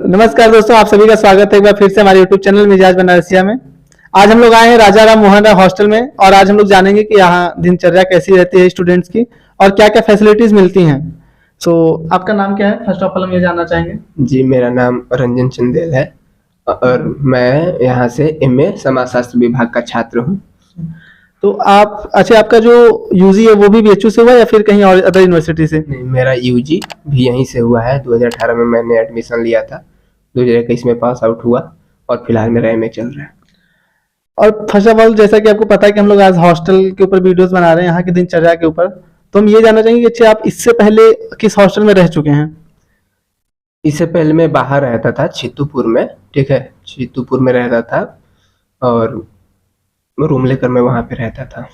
नमस्कार दोस्तों, आप सभी का स्वागत है एक बार फिर से हमारे YouTube चैनल मिजाज बनारसिया में। आज हम लोग आए हैं राजा राम मोहन राय हॉस्टल में और आज हम लोग जानेंगे कि यहाँ दिनचर्या कैसी रहती है स्टूडेंट्स की और क्या क्या फैसिलिटीज मिलती हैं। आपका नाम क्या है? फर्स्ट ऑफ ऑल हम ये जानना चाहेंगे। जी, मेरा नाम रंजन चंदेल है और मैं यहाँ से MA समाजशास्त्र विभाग का छात्र हूँ। तो आपका जो यूजी है वो भी BHU से हुआ या फिर कहीं और अदर यूनिवर्सिटी से? नहीं, मेरा UG भी यहीं से हुआ है। 2018 में मैंने एडमिशन लिया था, 2021 में पास आउट हुआ और फिलहाल मेरा MA चल रहा है। और फर्स्ट ऑफ ऑल, जैसा कि आपको पता है कि हम लोग आज हॉस्टल के ऊपर वीडियोस बना रहे हैं यहाँ की दिनचर्या के ऊपर, तो हम ये जानना चाहेंगे कि अच्छा, आप इससे पहले किस हॉस्टल में रह चुके हैं? इससे पहले मैं बाहर रहता था छितुपुर में, ठीक है, छितुपुर में रहता था और रूम लेकर मैं वहाँ पे रहता था।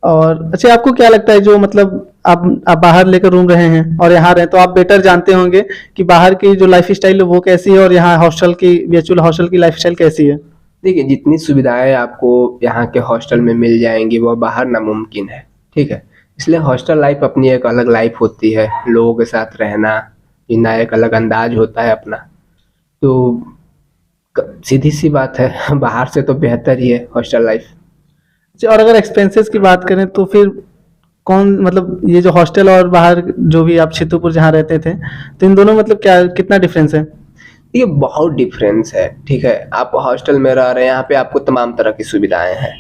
और अच्छा, आपको क्या लगता है जो मतलब आप बाहर लेकर रूम रहे हैं और यहाँ रहे, तो आप बेटर जानते होंगे कि बाहर की जो लाइफ स्टाइल है वो कैसी है और यहाँ हॉस्टल की BHU हॉस्टल की लाइफ स्टाइल कैसी है? देखिए, जितनी सुविधाएं आपको यहाँ के हॉस्टल में मिल जाएंगी वो बाहर नामुमकिन है, ठीक है। इसलिए हॉस्टल लाइफ अपनी एक अलग लाइफ होती है, लोगों के साथ रहना, जीना एक अलग अंदाज होता है अपना। तो सीधी सी बात है, बाहर से तो बेहतर ही है हॉस्टल लाइफ। और अगर एक्सपेंसेस की बात करें तो फिर कौन, मतलब ये जो हॉस्टल और बाहर जो भी आप छितुपुर जहाँ रहते थे, तो इन दोनों मतलब क्या कितना डिफरेंस है? ये बहुत डिफरेंस है, ठीक है। आप हॉस्टल में रह रहे हैं, यहाँ पे आपको तमाम तरह की सुविधाएं हैं,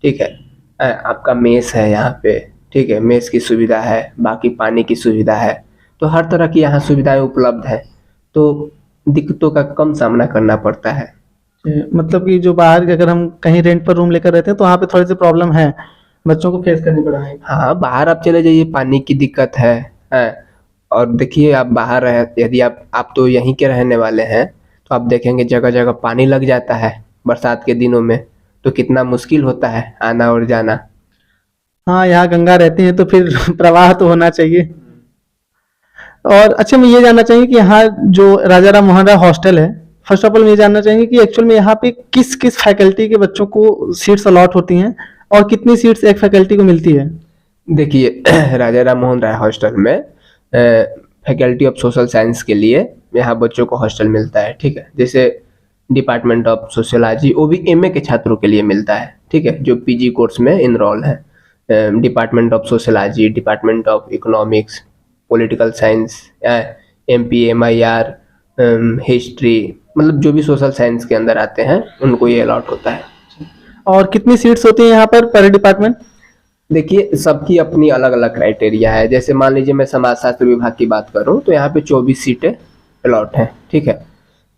ठीक है। आपका मेस है यहाँ पे, ठीक है, मेस की सुविधा है, बाकी पानी की सुविधा है, तो हर तरह की यहाँ सुविधाएं उपलब्ध है, तो दिक्कतों का कम सामना करना पड़ता है। मतलब कि जो बाहर अगर हम कहीं रेंट पर रूम लेकर रहते हैं तो वहाँ पे थोड़ी सी प्रॉब्लम है, बच्चों को फेस करनी पड़ा है। हाँ, बाहर आप चले जाइए, पानी की दिक्कत है। और देखिए, आप बाहर रहे, यदि आप तो यहीं के रहने वाले हैं, तो आप देखेंगे जगह जगह पानी लग जाता है बरसात के दिनों में, तो कितना मुश्किल होता है आना और जाना। हाँ, यहाँ गंगा रहती है तो फिर प्रवाह तो होना चाहिए। और अच्छा, मैं ये जानना चाहिए कि यहाँ जो राजा राम मोहन राय हॉस्टल है, फर्स्ट ऑफ ऑल मैं ये जानना चाहेंगे कि एक्चुअल में यहाँ पे किस किस फैकल्टी के बच्चों को सीट्स अलॉट होती हैं और कितनी सीट्स एक फैकल्टी को मिलती है? देखिए, राजा राम मोहन राय हॉस्टल में फैकल्टी ऑफ सोशल साइंस के लिए यहाँ बच्चों को हॉस्टल मिलता है, ठीक है। जैसे डिपार्टमेंट ऑफ सोशियोलॉजी, वो भी MA के छात्रों के लिए मिलता है, ठीक है, जो PG कोर्स में इनरोल है। Department of sociology, department of economics, political science, MP MIR, history, मतलब जो भी सोशल साइंस के अंदर आते हैं उनको ये अलॉट होता है। और कितनी सीट्स होती हैं यहाँ पर डिपार्टमेंट? देखिए, सबकी अपनी अलग अलग क्राइटेरिया है। जैसे मान लीजिए मैं समाजशास्त्र विभाग की बात करूं तो यहाँ पे 24 सीटें अलॉट हैं, ठीक है।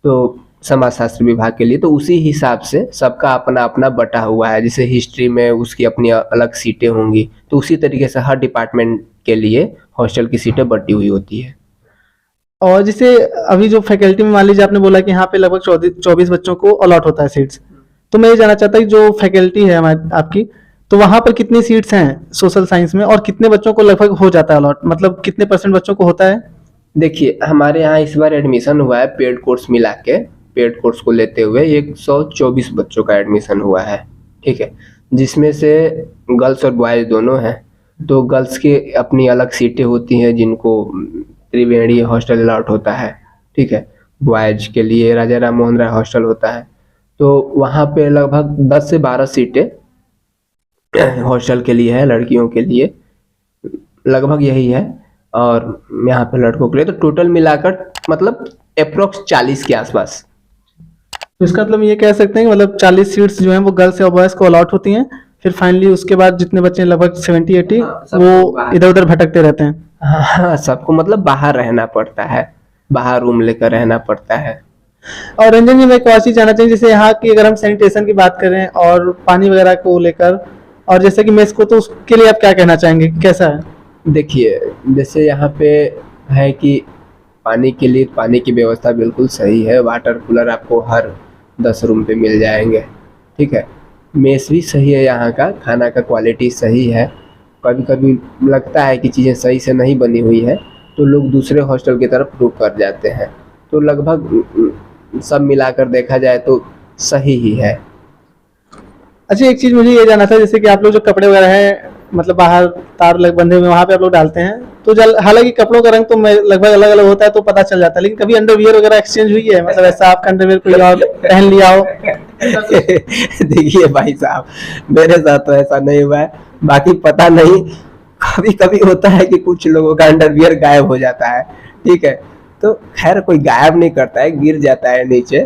तो समाजशास्त्र विभाग के लिए तो उसी हिसाब से सबका अपना अपना बटा हुआ है। जैसे हिस्ट्री में उसकी अपनी अलग सीटें होंगी, तो उसी तरीके से हर डिपार्टमेंट के लिए हॉस्टल की सीटें बटी हुई होती है। और जैसे अभी जो फैकल्टी में मान लीजिए आपने बोला कि यहाँ पे लगभग 24 बच्चों को अलॉट होता है सीट्स, तो मैं ये जानना चाहता हूँ जो फैकल्टी है आपकी, तो वहाँ पर कितनी सीट्स हैं सोशल साइंस में और कितने बच्चों को लगभग हो जाता है अलॉट, मतलब कितने % बच्चों को होता है? देखिए, हमारे यहाँ इस बार एडमिशन हुआ है पेड कोर्स मिला के, पेड कोर्स को लेते हुए 124 बच्चों का एडमिशन हुआ है, ठीक है। जिसमें से गर्ल्स और बॉयज़ दोनों हैं। तो गर्ल्स की अपनी अलग सीटें होती हैं जिनको त्रिवेणी हॉस्टल अलॉट होता है, ठीक है। बॉयज़ के लिए राजा राम मोहन राय हॉस्टल होता है। तो वहाँ पे लगभग 10 से 12 सीटें हॉस्टल के लिए है, लड़कियों के लिए लगभग यही है, और यहाँ पे लड़कों के लिए तो टोटल मिलाकर मतलब अप्रोक्स 40 के आसपास। तो इसका मतलब ये कह सकते हैं कि मतलब 40 सीट्स जो हैं वो गर्ल्स और बॉयज को अलॉट होती हैं, फिर फाइनली उसके बाद जितने बच्चे हैं लगभग 70-80 हाँ, सबको वो बाहर। इधर उधर भटकते रहते हैं। हाँ, सबको मतलब बाहर रहना पड़ता है, बाहर रूम लेकर रहना पड़ता है। और रंजन जी, मैं एक और चीज जानना चाहिए, जैसे यहाँ की अगर हम सैनिटेशन की बात करें और पानी वगैरह को लेकर, और जैसे कि मेस को, तो उसके लिए आप क्या कहना चाहेंगे कि कैसा है? देखिए, जैसे यहाँ पे है कि पानी के लिए पानी की व्यवस्था बिल्कुल सही है, वाटर कूलर आपको हर 10 रूम पे मिल जाएंगे, ठीक है। मेस भी सही है, यहाँ का खाना का क्वालिटी सही है। कभी कभी लगता है कि चीज़ें सही से नहीं बनी हुई है तो लोग दूसरे हॉस्टल की तरफ रुख कर जाते हैं। तो लगभग सब मिलाकर देखा जाए तो सही ही है। अच्छा, एक चीज मुझे ये जानना था, जैसे कि आप लोग जो कपड़े वगैरह हैं मतलब बाहर तार लग बंधे हुए वहां पे आप लोग डालते हैं, तो जल हालांकि कपड़ों का रंग तो लगभग अलग अलग होता है तो पता चल जाता है, लेकिन कभी अंडरवियर वगैरह एक्सचेंज हुई है? मतलब ऐसा आपका अंडरवियर कोई और पहन लिया हो? देखिए भाई साहब, मेरे साथ तो ऐसा नहीं हुआ है, बाकी पता नहीं, कभी कभी होता है कि कुछ लोगों का अंडरवियर गायब हो जाता है, ठीक है। तो खैर कोई गायब नहीं करता है, गिर जाता है नीचे,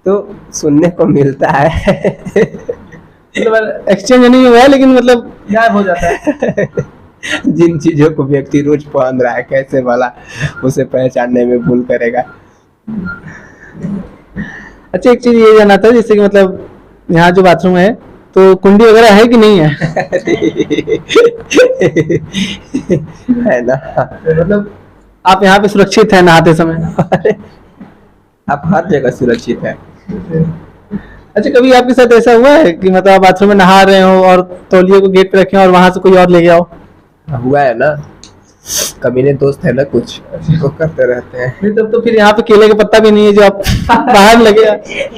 तो सुनने को मिलता है। मतलब एक्सचेंज नहीं हुआ है, लेकिन मतलब गायब हो जाता है। जिन चीजों को व्यक्ति रोज पहन रहा है, कैसे वाला उसे पहचानने में भूल करेगा। अच्छा, एक चीज ये जानना था, जैसे कि मतलब यहाँ जो बाथरूम है तो कुंडी वगैरह है कि नहीं है? है ना। मतलब आप यहाँ पे सुरक्षित हैं नहाते समय? अरे, आप हर जगह सुरक्षित है। अच्छा, कभी आपके साथ ऐसा हुआ है कि मतलब आप बाथरूम में नहा रहे हो और तौलिए को गेट पे रखे हो और वहां से कोई और ले गया हो? हुआ है ना, कमीने दोस्त है ना कुछ, वो करते रहते हैं। नहीं, तब तो फिर यहाँ पे केले का पत्ता भी नहीं है जो आप बाहर लगे।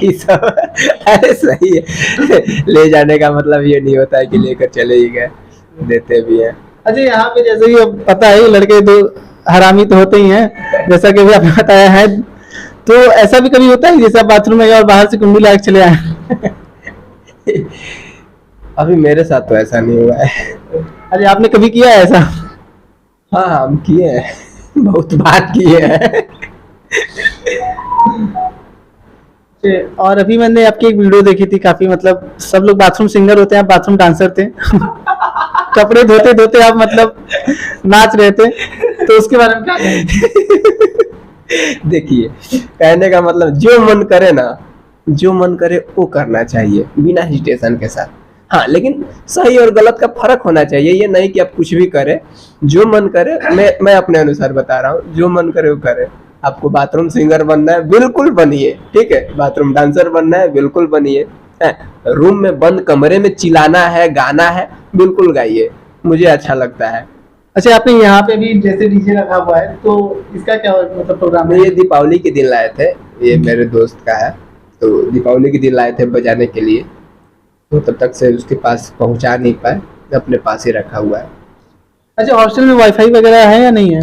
ये सब अरे सही है, ले जाने का मतलब ये नहीं होता है कि लेकर चले ही गए, देते भी हैं। अच्छा, यहाँ पे जैसे कि अब पता है लड़के तो हरामी तो होते ही हैं, जैसा कि अभी आपने बताया है, तो ऐसा भी कभी होता है जैसे आप बाथरूम में गए और बाहर से कुंडी लाके चले आए? अभी मेरे साथ तो ऐसा नहीं हुआ है। अरे, आपने कभी किया है ऐसा? हाँ, हम किए हैं, बहुत बार किए हैं। और अभी मैंने आपकी एक वीडियो देखी थी, काफी मतलब सब लोग बाथरूम सिंगर होते हैं, आप बाथरूम डांसर थे। कपड़े धोते धोते आप मतलब नाच रहे थे, तो उसके बारे में क्या कहेंगे? देखिए, कहने का मतलब जो मन करे ना, जो मन करे वो करना चाहिए बिना हेजिटेशन के साथ। हाँ, लेकिन सही और गलत का फर्क होना चाहिए, ये नहीं कि आप कुछ भी करें, जो मन करे। मैं अपने अनुसार बता रहा हूँ, जो मन करे वो करे। आपको बाथरूम सिंगर बनना है, बिल्कुल बनिए, ठीक है। बाथरूम डांसर बनना है, बिल्कुल बनिए। रूम में बंद कमरे में चिल्लाना है, गाना है, बिल्कुल गाइए, मुझे अच्छा लगता है। अच्छा, आपने यहाँ पे भी जैसे डीजे रखा हुआ है, तो इसका क्या मतलब प्रोग्राम है? ये दीपावली के दिन लाए थे, ये मेरे दोस्त का है, तो दीपावली के दिन लाए थे बजाने के लिए, तो तब तक से उसके पास पहुंचा नहीं पाए, अपने पास ही रखा हुआ है। अच्छा, हॉस्टल में वाईफाई वगैरह है या नहीं है?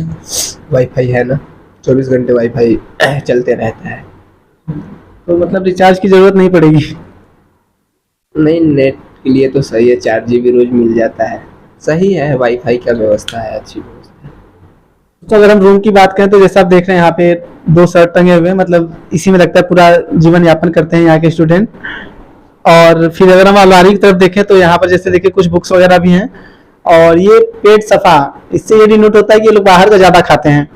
वाईफाई है ना, 24 घंटे वाईफाई चलते रहता है। तो मतलब रिचार्ज की जरूरत नहीं पड़ेगी? नहीं, नेट के लिए तो सही है, 4 GB रोज मिल जाता है, सही है, वाईफाई का व्यवस्था है, अच्छी व्यवस्था है। तो अगर हम रूम की बात करें तो जैसे आप देख रहे हैं यहाँ पे 2 शर्ट टंगे हुए हैं, मतलब इसी में लगता है पूरा जीवन यापन करते हैं यहाँ के स्टूडेंट। और फिर अगर हम अलमारी की तरफ देखें तो यहाँ पर जैसे देखिए कुछ बुक्स वगैरह भी हैं, और ये पेट सफा, इससे ये डिनोट होता है कि ये लोग बाहर का ज्यादा खाते हैं,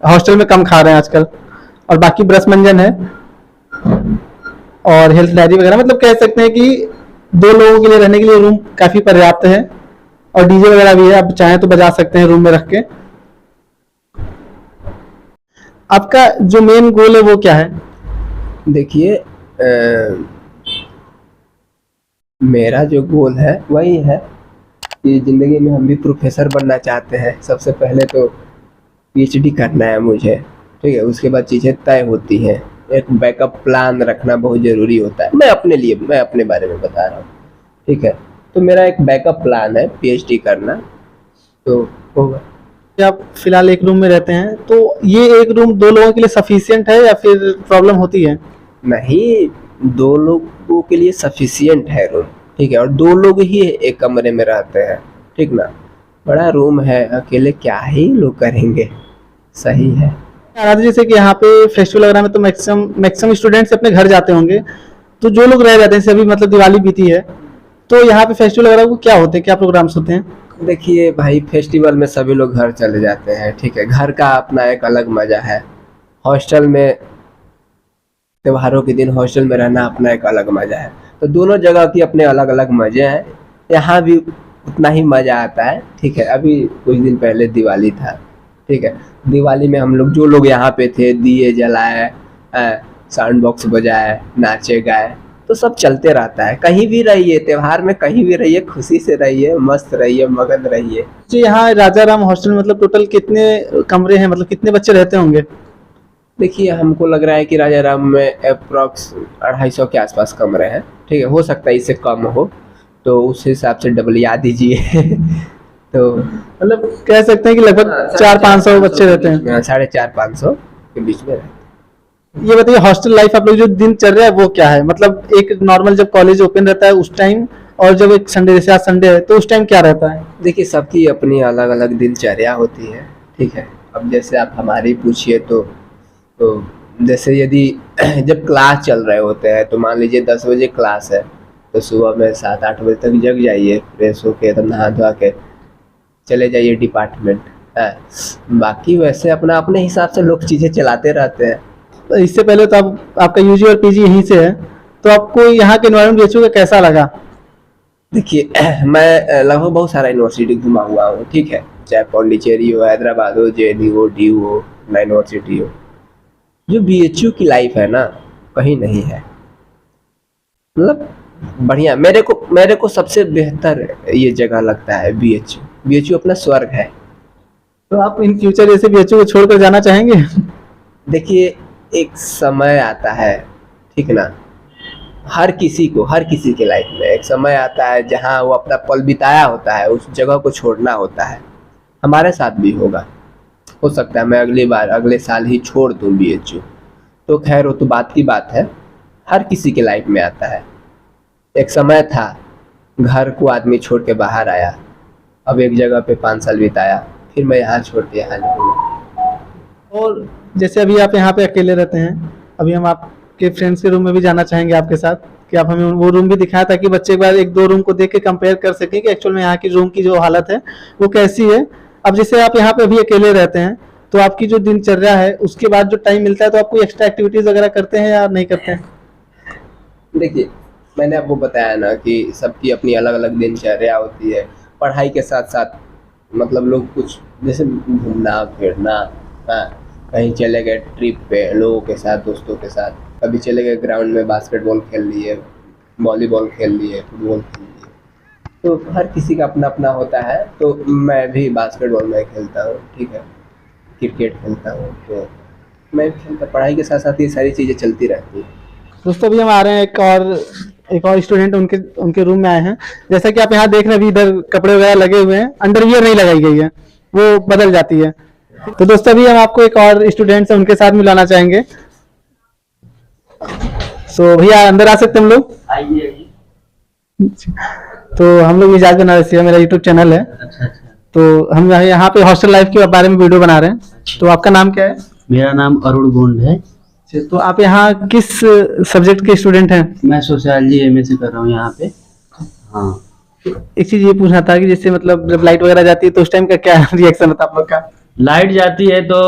हॉस्टल में कम खा रहे हैं आजकल। और बाकी ब्रश मंजन है और हेल्थ डायरी वगैरह, मतलब कह सकते हैं कि 2 लोगों के लिए रहने के लिए रूम काफी पर्याप्त है। और डीजे वगैरह भी है, आप चाहें तो बजा सकते हैं रूम में रख के। आपका जो मेन गोल है वो क्या है? देखिए, मेरा जो गोल है वही है कि जिंदगी में हम भी प्रोफेसर बनना चाहते हैं। सबसे पहले तो PhD करना है मुझे, ठीक है। उसके बाद चीज़ें तय होती हैं, एक बैकअप प्लान रखना बहुत ज़रूरी होता है। मैं अपने बारे में बता रहा हूँ, ठीक है। तो मेरा एक बैकअप प्लान है पीएचडी करना, तो होगा। कि आप फिलहाल एक रूम में रहते हैं, तो ये एक रूम 2 लोगों के लिए सफिशिएंट है या फिर प्रॉब्लम होती है? नहीं, 2 लोगों के लिए सफिशिएंट है रूम, ठीक है, और 2 लोग ही एक कमरे में रहते हैं, ठीक ना। बड़ा रूम है, अकेले क्या ही लोग करेंगे, सही है। आराध्य, जैसे कि यहाँ पे फेस्टिवल वगैरह में तो मैक्सिमम स्टूडेंट्स अपने घर जाते होंगे, तो जो लोग रह जाते हैं, जैसे अभी मतलब दिवाली बीती है, तो यहाँ पे फेस्टिवल वगैरह को क्या होते हैं, क्या प्रोग्राम्स होते हैं? देखिए भाई, फेस्टिवल में सभी लोग घर चले जाते हैं, ठीक है, घर का अपना एक अलग मजा है। हॉस्टल में त्योहारों के दिन हॉस्टल में रहना अपना एक अलग मजा है। तो दोनों जगह की अपने अलग अलग मजे हैं। यहाँ भी उतना ही मजा आता है, ठीक है। अभी कुछ दिन पहले दिवाली था, ठीक है, दिवाली में हम लोग जो लोग यहाँ पे थे, दिए जलाए, साउंड बॉक्स बजाए, नाचे गाए, तो सब चलते रहता है। कहीं भी रहिए, त्योहार में कहीं भी रहिए, खुशी से रहिए, मस्त रहिए, मगन रहिए। जी, यहाँ राजा राम हॉस्टल मतलब टोटल कितने कमरे हैं, मतलब कितने बच्चे रहते होंगे? देखिए, हमको लग रहा है कि राजा राम में अप्रॉक्स 250 के आसपास कमरे हैं, ठीक है, हो सकता है इससे कम हो, तो उस हिसाब से डबलिया दीजिए। तो मतलब कह सकते हैं कि लगभग 400-500 बच्चे रहते हैं। 450-500 के बीच में रहते हैं। ये बताइए, हॉस्टल लाइफ आप लोग जो दिन चल रहा है वो क्या है? मतलब एक नॉर्मल जब कॉलेज ओपन रहता है उस टाइम, और जब एक संडे, जैसे आज संडे है, तो उस टाइम क्या रहता है? देखिए, सबकी अपनी अलग अलग दिनचर्या होती है, ठीक है। अब जैसे आप हमारी पूछिए तो जैसे यदि जब क्लास चल रहे होते हैं, तो मान लीजिए 10 बजे क्लास है, तो सुबह में 7-8 बजे तक जग जाइए, फ्रेश होके एकदम नहा धोआ के चले जाइए डिपार्टमेंट। बाकी वैसे अपना अपने हिसाब से लोग चीज़ें चलाते रहते हैं। तो इससे पहले तो आपका यूजी और पीजी यहीं से है, तो आपको यहाँ के एनवायरनमेंट बीएचयू का कैसा लगा? देखिए, मैं लगभग बहुत सारा यूनिवर्सिटी घुमा हुआ हूँ, ठीक है, चाहे पौंडीचेरी हो, हैदराबाद हो, जेएनयू हो, डीयू हो, यूनिवर्सिटी हो। जो बीएचयू की लाइफ है ना, कहीं नहीं है, मतलब बढ़िया। मेरे को सबसे बेहतर ये जगह लगता है बीएचयू। बीएचयू अपना स्वर्ग है। तो आप इन फ्यूचर जैसे बीएचयू को छोड़कर जाना चाहेंगे? देखिए, एक समय आता है, ठीक ना, हर किसी के लाइफ में एक समय आता है जहाँ वो अपना पल बिताया होता है, उस जगह को छोड़ना होता है। हमारे साथ भी होगा, हो सकता है मैं अगले साल ही छोड़ दूँ बीएचयू, तो खैर वो तो बात की बात है, हर किसी के लाइफ में आता है। एक समय था, घर को आदमी छोड़ के बाहर आया, अब एक जगह पे 5 साल बिताया, फिर मैं यहाँ छोड़ के यहाँ निकलूँ। और जैसे अभी आप यहाँ पे अकेले रहते हैं, अभी हम आपके फ्रेंड्स के रूम में भी जाना चाहेंगे आपके साथ, कि आप हमें वो रूम भी दिखाएं, ताकि बच्चे एक बार 1-2 रूम को देख के कंपेयर कर सकें कि एक्चुअल में यहाँ की रूम की जो हालत है वो कैसी है। अब जैसे आप यहाँ पे अभी अकेले रहते हैं, तो आपकी जो दिनचर्या है, उसके बाद जो टाइम मिलता है, तो आप कोई एक्स्ट्रा एक्टिविटीज वगैरह करते हैं या नहीं करते हैं? देखिए, मैंने आपको बताया ना कि सबकी अपनी अलग अलग दिनचर्या होती है। पढ़ाई के साथ साथ मतलब लोग कुछ जैसे घूमना फिरना, हाँ, कहीं चले गए ट्रिप पे लोगों के साथ, दोस्तों के साथ, कभी चले गए ग्राउंड में बास्केटबॉल खेल लिए, वॉलीबॉल खेल लिए, फुटबॉल खेल लिए। तो हर किसी का अपना अपना होता है। तो मैं भी बास्केटबॉल में खेलता हूँ, ठीक है, क्रिकेट खेलता हूँ, तो मैं खेलता, पढ़ाई के साथ साथ ये सारी चीज़ें चलती रहती हैं। दोस्तों, अभी हम आ रहे हैं, एक और स्टूडेंट उनके रूम में आए हैं। जैसा कि आप यहाँ देख रहे हैं, अभी इधर कपड़े वगैरह लगे हुए हैं, अंडरवियर नहीं लगाई गई है, वो बदल जाती है। तो दोस्तों, अभी हम आपको एक और स्टूडेंट है उनके साथ मिलाना चाहेंगे। सो भैया, अंदर आ सकते हम लोग? आइए। तो हम लोग इजाज बनारसी, मेरा यूट्यूब चैनल है। अच्छा। तो हम यहाँ पे हॉस्टल लाइफ के बारे में वीडियो बना रहे हैं। तो आपका नाम क्या है? मेरा नाम अरुण गोंड है। तो आप यहाँ किस सब्जेक्ट के स्टूडेंट हैं? मैं सोशियोलॉजी एमएससी कर रहा हूँ यहाँ पे। हाँ, एक चीज ये पूछना था कि जैसे मतलब जब लाइट वगैरह जाती है तो उस टाइम का क्या रिएक्शन होता है आप लोग का? लाइट जाती है तो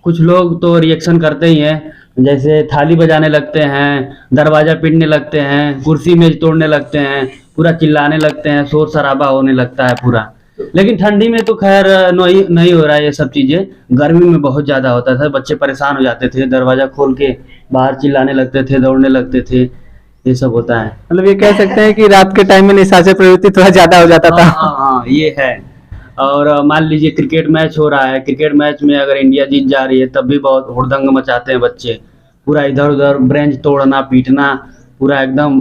कुछ लोग तो रिएक्शन करते ही हैं, जैसे थाली बजाने लगते हैं, दरवाजा पीटने लगते हैं, कुर्सी मेज तोड़ने लगते हैं, पूरा चिल्लाने लगते हैं, शोर शराबा होने लगता है पूरा। लेकिन ठंडी में तो खैर नहीं हो रहा है ये सब चीजें। गर्मी में बहुत ज्यादा होता था, बच्चे परेशान हो जाते थे, दरवाजा खोल के बाहर चिल्लाने लगते थे, दौड़ने लगते थे, ये सब होता है। मतलब ये कह सकते हैं कि रात के टाइम में निशाचर प्रवृत्ति थोड़ा ज्यादा हो जाता था। हाँ, ये है। और मान लीजिए क्रिकेट मैच हो रहा है, क्रिकेट मैच में अगर इंडिया जीत जा रही है तब भी बहुत हुड़दंग मचाते हैं बच्चे, पूरा इधर उधर ब्रेंच तोड़ना पीटना, पूरा एकदम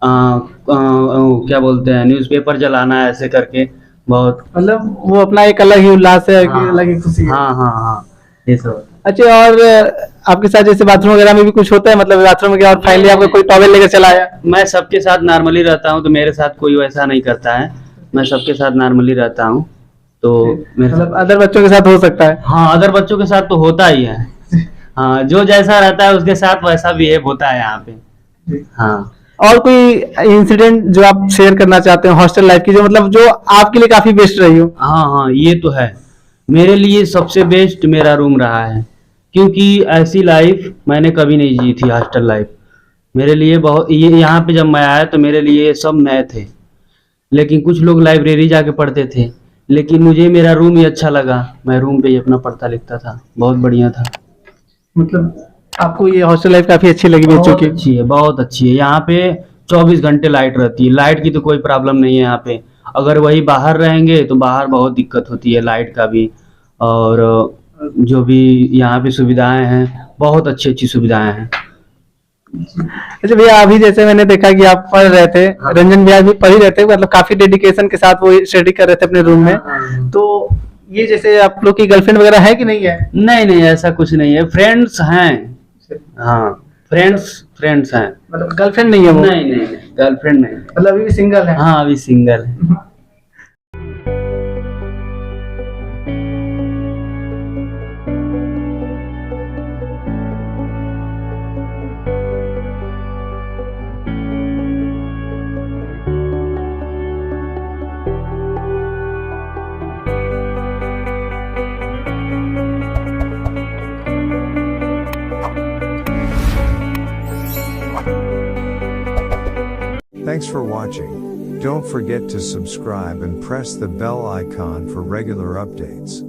क्या बोलते हैं, न्यूज़पेपर जलाना ऐसे करके बहुत। मतलब वो अपना एक अलग ही उल्लास है, एक अलग ही खुशी है। हाँ हाँ हाँ, ये सब। अच्छा, और आपके साथ जैसे बाथरूम वगैरह में भी कुछ होता है, मतलब बाथरूम में गया और फाइनली आपको कोई टॉवेल लेकर चला आया? मैं सबके साथ नॉर्मली रहता हूँ, तो मेरे साथ कोई वैसा नहीं करता है। मैं सबके साथ नॉर्मली रहता हूँ, तो मेरे मतलब अदर बच्चों के साथ हो सकता है। हाँ, अदर बच्चों के साथ तो होता ही है। हाँ, जो जैसा रहता है उसके साथ वैसा बिहेव होता है यहाँ पे। हाँ। और कोई इंसिडेंट जो आप शेयर करना चाहते हो हॉस्टल लाइफ की, जो मतलब जो आपके लिए काफी बेस्ट रही हो? हाँ हाँ, ये तो है। मेरे लिए सबसे बेस्ट मेरा रूम रहा है, क्योंकि ऐसी लाइफ मैंने कभी नहीं जी थी, हॉस्टल लाइफ। मेरे लिए बहुत, ये यहाँ पे जब मैं आया तो मेरे लिए सब नए थे। लेकिन कुछ लोग लाइब्रेरी जाके पढ़ते थे, लेकिन मुझे मेरा रूम ही अच्छा लगा। मैं रूम पे ही अपना पढ़ता लिखता था, बहुत बढ़िया था। मतलब आपको ये हॉस्टल लाइफ काफी अच्छी लगी बच्चों बहुत की? अच्छी है, बहुत अच्छी है। यहाँ पे 24 घंटे लाइट रहती है, लाइट की तो कोई प्रॉब्लम नहीं है यहाँ पे। अगर वही बाहर रहेंगे तो बाहर बहुत दिक्कत होती है लाइट का भी। और जो भी यहाँ पे सुविधाएं हैं, बहुत अच्छी अच्छी सुविधाएं हैं। अच्छा भैया, अभी जैसे मैंने देखा कि आप पढ़ रहे थे, हाँ। रंजन भैया भी पढ़ ही रहे थे, मतलब काफी डेडिकेशन के साथ वो स्टडी कर रहे थे अपने रूम में। हाँ। तो ये जैसे आप लोग की गर्लफ्रेंड वगैरह है कि नहीं है? नहीं नहीं, ऐसा कुछ नहीं है, फ्रेंड्स हैं। हाँ, फ्रेंड्स हैं। मतलब गर्लफ्रेंड नहीं है वो? नहीं नहीं, गर्लफ्रेंड नहीं। मतलब अभी भी सिंगल है? हाँ, अभी सिंगल है। Thanks for watching. Don't forget to subscribe and press the bell icon for regular updates.